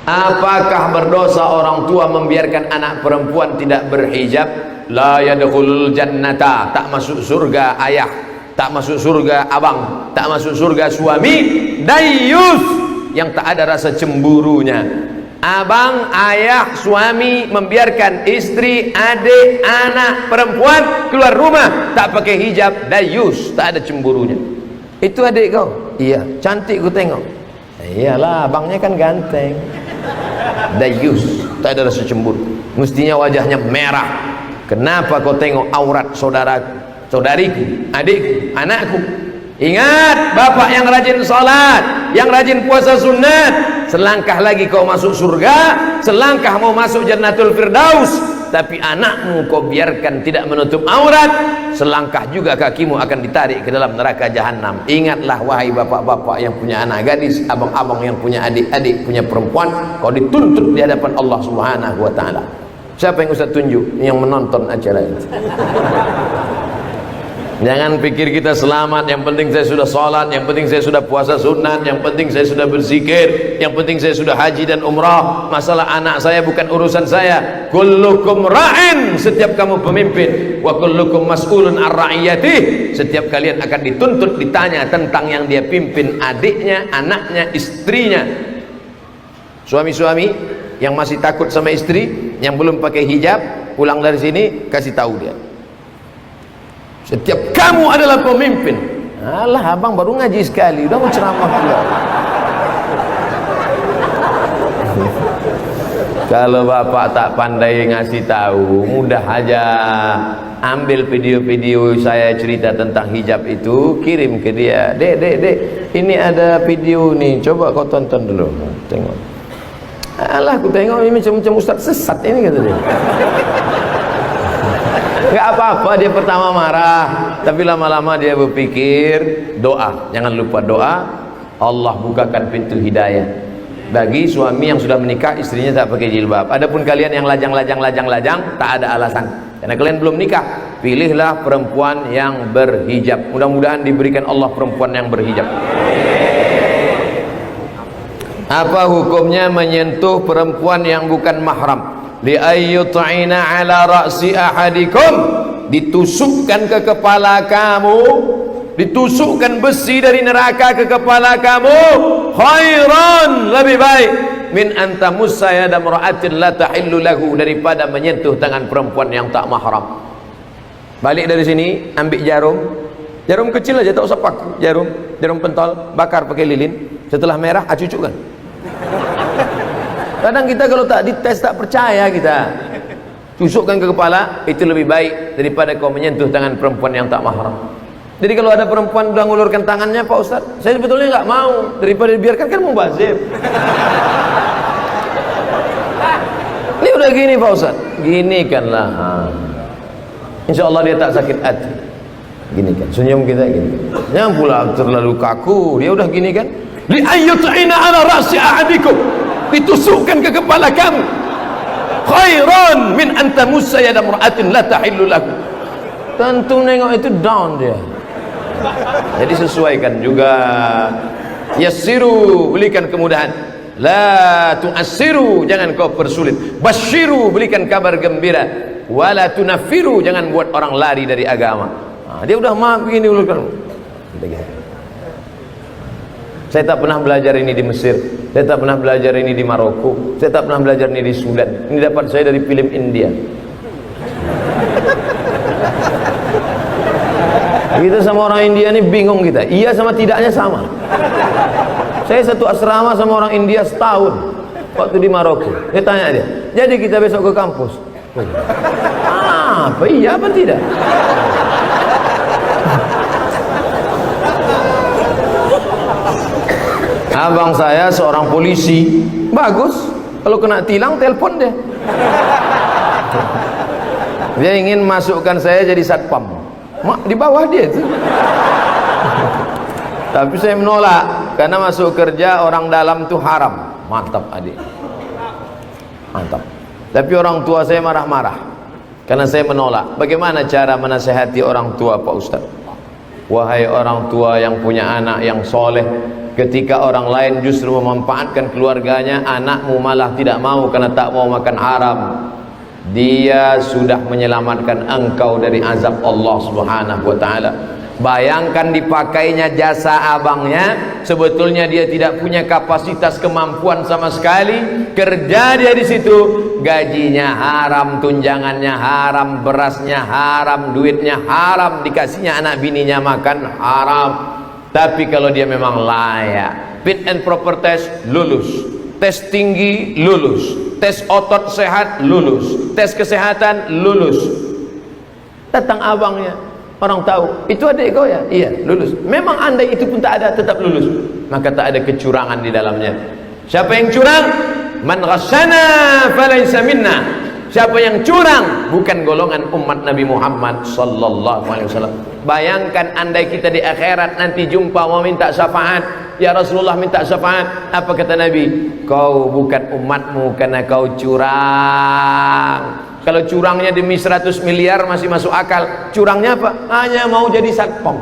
Apakah berdosa orang tua membiarkan anak perempuan tidak berhijab? La yadkhulul jannata, tak masuk surga ayah, tak masuk surga abang, tak masuk surga suami. Dayyus, yang tak ada rasa cemburunya. Abang, ayah, suami membiarkan istri, adik, anak perempuan keluar rumah tak pakai hijab. Dayyus, tak ada cemburunya. Itu adik kau? Iya. Cantik ku tengok. Iyalah, abangnya kan ganteng. Dayyus, tak ada rasa cemburu. Mestinya wajahnya merah. Kenapa kau tengok aurat saudaraku, saudariku, adikku, anakku? Ingat, bapak yang rajin salat, yang rajin puasa sunat, selangkah lagi kau masuk surga, selangkah mau masuk Jannatul Firdaus. Tapi anakmu kau biarkan tidak menutup aurat, selangkah juga kakimu akan ditarik ke dalam neraka jahanam. Ingatlah wahai bapak-bapak yang punya anak gadis, abang-abang yang punya adik-adik, punya perempuan, kau dituntut di hadapan Allah Subhanahu wa taala. Siapa yang Ustaz tunjuk yang menonton acara ini? Jangan pikir kita selamat, yang penting saya sudah sholat, yang penting saya sudah puasa sunat, yang penting saya sudah berzikir, yang penting saya sudah haji dan umrah. Masalah anak saya bukan urusan saya. Kullukum ra'in, setiap kamu pemimpin, wa kullukum mas'ulun ar ra'iyatih, setiap kalian akan dituntut ditanya tentang yang dia pimpin, adiknya, anaknya, istrinya. Suami-suami yang masih takut sama istri, yang belum pakai hijab, pulang dari sini kasih tahu dia, setiap kamu adalah pemimpin. Alah, abang baru ngaji sekali udah mau ceramah pula. Kalau bapak tak pandai ngasih tahu, mudah aja ambil video-video saya cerita tentang hijab itu, kirim ke dia. Dek, ini ada video nih, coba kau tonton dulu. Tengok. Alah, aku tengok ini macam ustaz sesat ini, kata dia. Enggak apa-apa, dia pertama marah, tapi lama-lama dia berpikir, doa, jangan lupa doa. Allah bukakan pintu hidayah bagi suami yang sudah menikah, istrinya tak pakai jilbab. Adapun kalian yang lajang, tak ada alasan, karena kalian belum nikah. Pilihlah perempuan yang berhijab. Mudah-mudahan diberikan Allah perempuan yang berhijab. Apa hukumnya menyentuh perempuan yang bukan mahram? Li ayyut'ina ala ra'si ahadikum, ditusukkan ke kepala kamu, ditusukkan besi dari neraka ke kepala kamu, khairan, lebih baik min antamussa yada mar'atin la tahillu lahu, daripada menyentuh tangan perempuan yang tak mahram. Balik dari sini, ambil jarum kecil aja, tak usah paku, jarum pentol, bakar pakai lilin, setelah merah acucukkan. Kadang kita kalau tak dites tak percaya, kita tusukkan ke kepala, itu lebih baik daripada kau menyentuh tangan perempuan yang tak mahram. Jadi kalau ada perempuan sudah ngulurkan tangannya, Pak Ustaz, saya sebetulnya nggak mau, daripada dibiarkan kan mubazir. Ini udah gini Pak Ustaz, gini kanlah, insya Allah dia tak sakit hati. Gini kan, senyum kita gini. Jangan pula terlalu kaku, dia udah gini kan. Li ayyut'ina ala ra'si ahadikum, ditusukkan ke kepala kamu, khairan min antamussa yada mar'atin la tahillu lahu. Tentu nengok itu down dia. Jadi sesuaikan juga. Yassiru, berikan kemudahan. La tu'assiru, jangan kau persulit. Basyiru, berikan kabar gembira. Wala tunaffiru, jangan buat orang lari dari agama. Dia udah maaf begini ulurkan. Saya tak pernah belajar ini di Mesir, saya tak pernah belajar ini di Maroko, saya tak pernah belajar ini di Sudan. Ini dapat saya dari film India. Kita sama orang India ini bingung kita. Iya sama tidaknya sama. Saya satu asrama sama orang India setahun waktu di Maroko. Saya tanya dia, jadi kita besok ke kampus? Apa iya apa tidak? Abang saya seorang polisi, bagus. Kalau kena tilang telepon dia. Dia ingin masukkan saya jadi satpam. Mak, di bawah dia itu. Tapi saya menolak, karena masuk kerja orang dalam itu haram. Mantap adik, mantap. Tapi orang tua saya marah-marah karena saya menolak. Bagaimana cara menasihati orang tua Pak Ustaz? Wahai orang tua yang punya anak yang soleh, Ketika orang lain justru memanfaatkan keluarganya, anakmu malah tidak mau karena tak mau makan haram. Dia sudah menyelamatkan engkau dari azab Allah Subhanahu wa taala. Bayangkan dipakainya jasa abangnya, sebetulnya dia tidak punya kapasitas kemampuan sama sekali. Kerja dia di situ, gajinya haram, tunjangannya haram, berasnya haram, duitnya haram, dikasihnya anak bininya makan haram. Tapi kalau dia memang layak, fit and proper test lulus, tes tinggi lulus, tes otot sehat lulus, tes kesehatan lulus, datang abangnya, orang tahu itu adik kau ya, iya lulus. Memang andai itu pun tak ada, tetap lulus. Maka tak ada kecurangan di dalamnya. Siapa yang curang? Man ghasyana falaysa minna. Siapa yang curang bukan golongan umat Nabi Muhammad sallallahu alaihi wasallam. Bayangkan andai kita di akhirat nanti jumpa mau minta syafaat, ya Rasulullah minta syafaat, apa kata Nabi? Kau bukan umatmu karena kau curang. Kalau curangnya demi 100 miliar masih masuk akal. Curangnya apa? Hanya mau jadi satpam.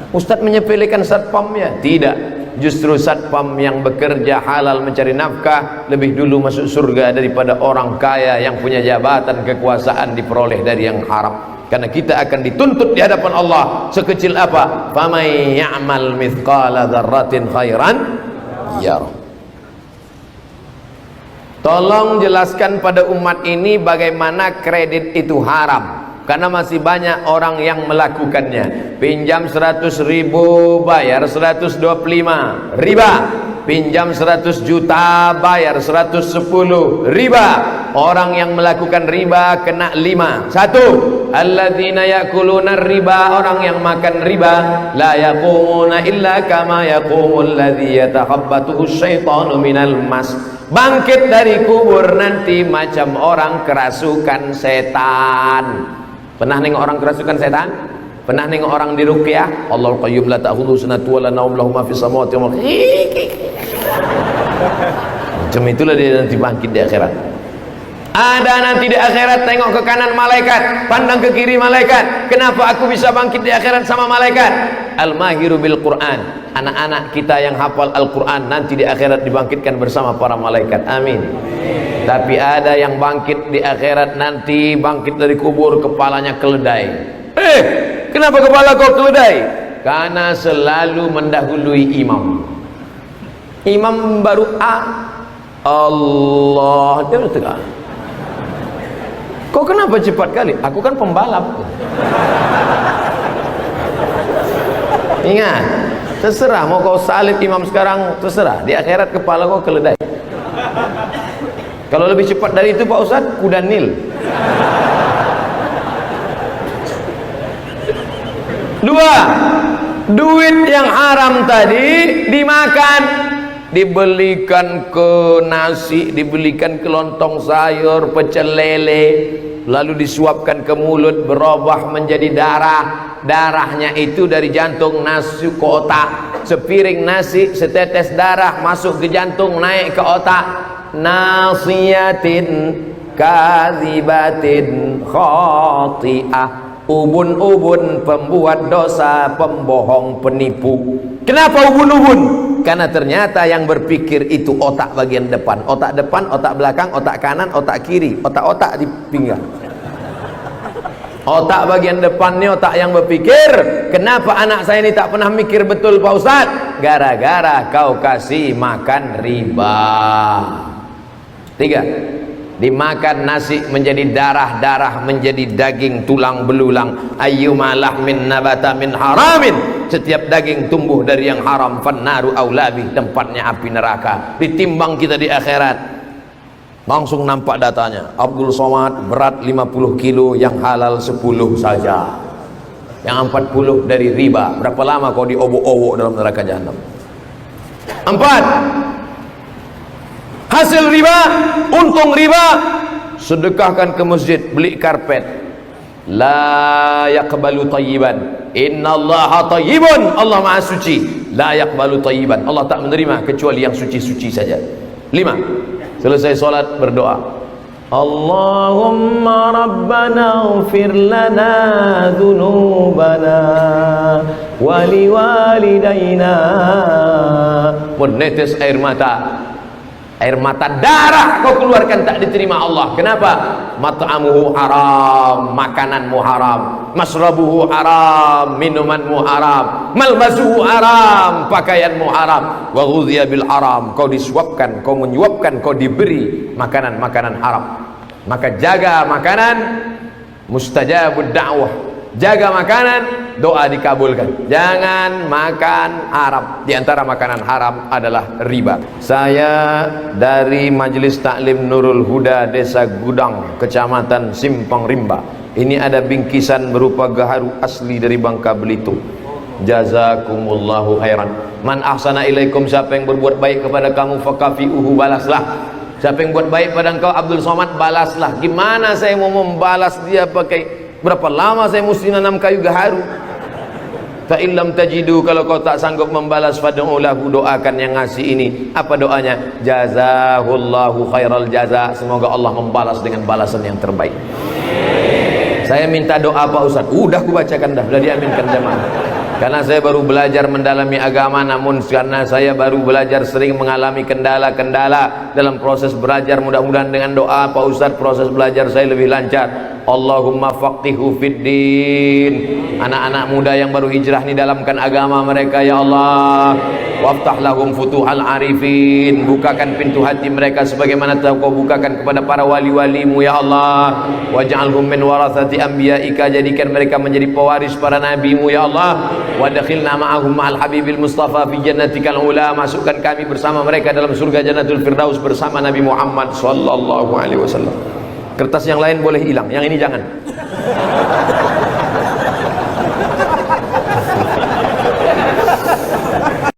Ustadz menyepelekan satpamnya? Tidak. Justru satpam yang bekerja halal mencari nafkah lebih dulu masuk surga daripada orang kaya yang punya jabatan kekuasaan diperoleh dari yang haram. Karena kita akan dituntut di hadapan Allah sekecil apa? Famay ya'mal mithqala dzarratin khairan yarah. Tolong jelaskan pada umat ini bagaimana kredit itu haram. Karena masih banyak orang yang melakukannya. Pinjam 100.000 bayar 125 riba. Pinjam 100 juta bayar 110 riba. Orang yang melakukan riba kena 5. 1. Alladzina yakuluna riba, orang yang makan riba, la yaqumuna illa kama yaqumul ladzi yatakhabbatuhu syaitanu minal mas. Bangkit dari kubur nanti macam orang kerasukan setan. Pernah nengok orang kerasukan setan? Pernah nengok orang diruqyah? Allahul qayyum la ta'khudhuhu sinatun wa la nawm lahu ma fis samawati wal ardi. Macam itulah dia nanti bangkit di akhirat. Ada nanti di akhirat, tengok ke kanan malaikat, pandang ke kiri malaikat. Kenapa aku bisa bangkit di akhirat sama malaikat? Al-mahiru bil Quran. Anak-anak kita yang hafal Al-Quran nanti di akhirat dibangkitkan bersama para malaikat. Amin. Tapi ada yang bangkit di akhirat nanti, bangkit dari kubur kepalanya keledai. Kenapa kepala kau keledai? Karena selalu mendahului imam. Imam baru Allah, dia udah tegak. Kau kenapa cepat kali? Aku kan pembalap. Ingat, terserah mau kau salib imam sekarang, terserah. Di akhirat kepala kau keledai. Kalau lebih cepat dari itu Pak Ustaz, kuda Nil. 2. Duit yang haram tadi dimakan, dibelikan ke nasi, dibelikan ke lontong sayur, pecel lele, lalu disuapkan ke mulut, berubah menjadi darah. Darahnya itu dari jantung nasi ke otak. Sepiring nasi, setetes darah masuk ke jantung, naik ke otak. Nasiyatin kadzibatin khati'ah, ubun-ubun pembuat dosa, pembohong, penipu. Kenapa ubun-ubun? Karena ternyata yang berpikir itu otak bagian depan, otak depan, otak belakang, otak kanan, otak kiri, otak-otak di pinggang. Otak bagian depan ini otak yang berpikir. Kenapa anak saya ini tak pernah mikir betul Pak Ustaz? Gara-gara kau kasih makan riba. 3. Dimakan nasi menjadi darah, darah menjadi daging, tulang belulang. Ayyuma lahmin nabata min haramin, setiap daging tumbuh dari yang haram, fannaru aulabi, tempatnya api neraka. Ditimbang kita di akhirat, langsung nampak datanya. Abdul Somad berat 50 kilo, yang halal 10 saja, yang 40 dari riba. Berapa lama kau diobok-obok dalam neraka jahanam? 4. Hasil riba, untung riba, sedekahkan ke masjid, beli karpet. La yaqbalu tayyiban, innallaha tayyibun, Allah maha suci. La yaqbalu tayyiban, Allah tak menerima kecuali yang suci-suci saja. 5. Selesai solat berdoa, Allahumma rabbana ighfir lana dhunubana wa liwalidayna. Menetes air mata darah kau keluarkan tak diterima Allah. Kenapa? Mat'amuhu haram, makananmu haram, masrabuhu haram, minumanmu haram, malbasuhu haram, pakaianmu haram, wa ghudhiya bil haram, kau disuapkan, kau menyuapkan, kau diberi makanan-makanan haram. Maka jaga makanan, mustajabud da'wah. Jaga makanan, doa dikabulkan. Jangan makan haram. Di antara makanan haram adalah riba. Saya dari Majelis Taklim Nurul Huda, Desa Gudang, Kecamatan Simpang Rimba. Ini ada bingkisan berupa gaharu asli dari Bangka Belitung. Jazakumullahu khairan. Man ahsana ilaikum, siapa yang berbuat baik kepada kamu, fakafi'uhu, balaslah. Siapa yang buat baik pada engkau Abdul Somad, balaslah. Gimana saya mau membalas dia pakai, berapa lama saya mesti nanam kayu gaharu? Fa illam tajidu, kalau kau tak sanggup membalas, fad'u lahu, doakan yang ngasih ini. Apa doanya? Jazahullahu khairal jaza, semoga Allah membalas dengan balasan yang terbaik. Saya minta doa Pak Ustaz. Udah aku bacakan dah, sudah diaminkan jamaah. Karena saya baru belajar mendalami agama, namun karena saya baru belajar sering mengalami kendala-kendala dalam proses belajar. Mudah-mudahan dengan doa Pak Ustaz proses belajar saya lebih lancar. Allahumma faqihu fid din. Anak-anak muda yang baru hijrah ni dalamkan agama mereka ya Allah. Waftah lahum futuhal arifin. Bukakan pintu hati mereka sebagaimana telah kau bukakan kepada para wali-walimu ya Allah. Waj'alhum min warathati anbiya'ika, jadikan mereka menjadi pewaris para nabimu ya Allah. Wadkhilna ma'ahum ma'al habibil mustafa fi jannatikal ula, masukkan kami bersama mereka dalam surga Jannatul Firdaus bersama Nabi Muhammad sallallahu alaihi wasallam. Kertas yang lain boleh hilang, yang ini jangan.